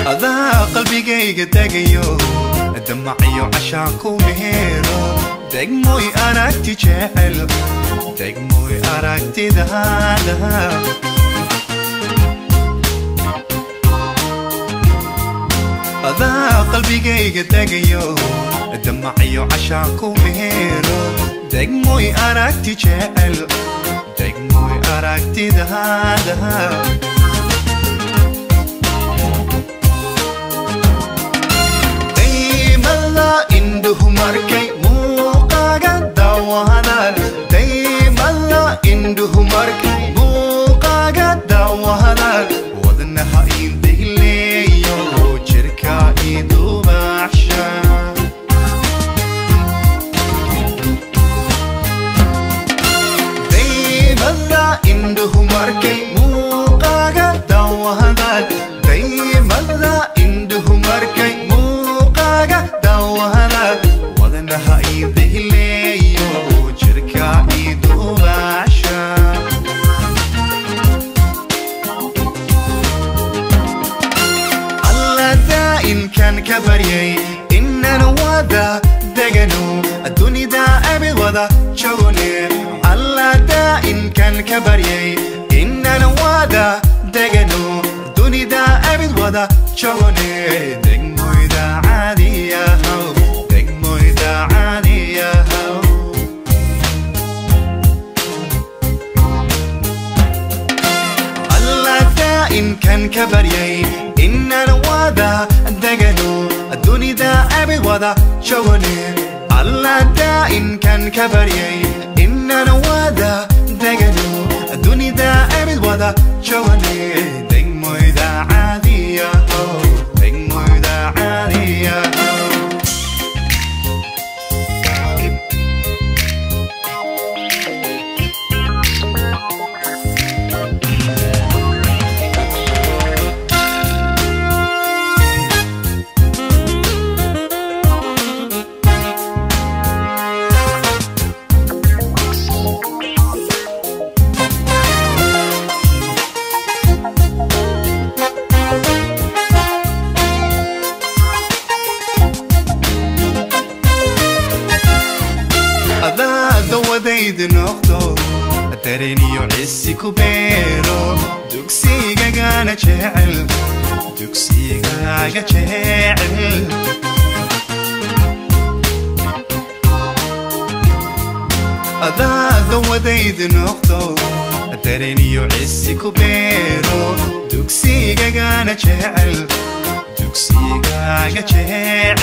هذا قلبي جاي تجيو دمعي عشاكو مهيرو دقموي أراكتي جعل دقموي أراكتي ده هذا قلبي جاي تجيو دمعي عشاكو مهيرو دقموي أراكتي جعل دقموي أراكتي ده markay muuqaaga daawahadaan daymalna indhuhu markay muuqaaga daawahadaan wadnaha indhihleeyo jirka idubaxsha daymalna indhuhu markay muuqaaga daawahadaan daymalna indhuhu markay muuqaaga daawahadaan wadnaha idhihleeyo jirka idubaxsha alla daa'in kan ka baryay inaan wada degano adduunida abid wada joogone alla daa'in kan ka baryay inaan wada degano adduunida abid wada joogone degmoyda caadiyahow إن كان كبريي إن الوضع دجنو الدنيا دا أبد وضع شغلي الله دا إن كان كبريي إن الوضع دجنو الدنيا دا أبد وضع شغلي دموي دا عادية دموي دا عادية وديد نقطو تريني يعسي كوبيرو دوكسي غانا جعل دوكسي غانا جعل هذا وديد نقطو تريني يعسي كوبيرو دوكسي غانا جعل دوكسي غانا جعل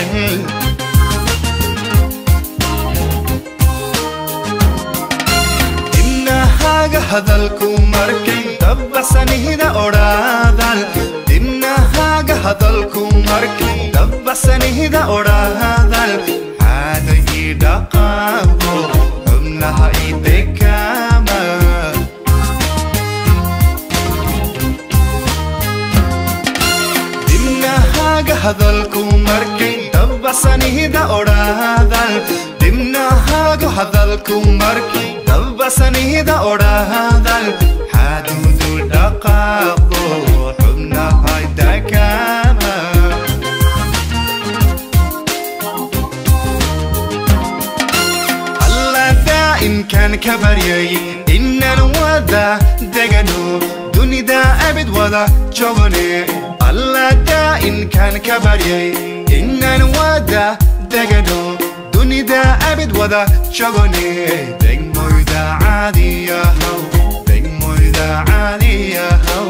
hadalku markay dabbasanida oraadal dinnahaga hadalku markay dabbasanida oraadal hada idaqabo xubnaha idekama dinnahaga hadalku markay dabbasanida oraadal dinnahaga hadalku markay dabbasanida oraadal xadudu dhaqaaqo xubnaha dakama alla daa'in kan ka baryay inaan wada degano dunida abid wada joogone alla daa'in kan ka baryay inaan wada degano dunida abid wada joogone degmoyda caadiyahow degmoyda caadiyahow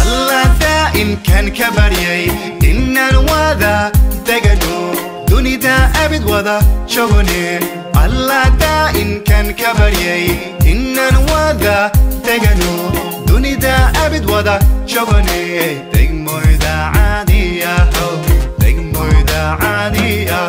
alla daa'in kan ka baryay inaan wada degano dunida abid wada joogone alla daa'in kan ka baryay inaan wada degano dunida abid wada joogone degmoyda caadiyahow degmoyda caadiyahow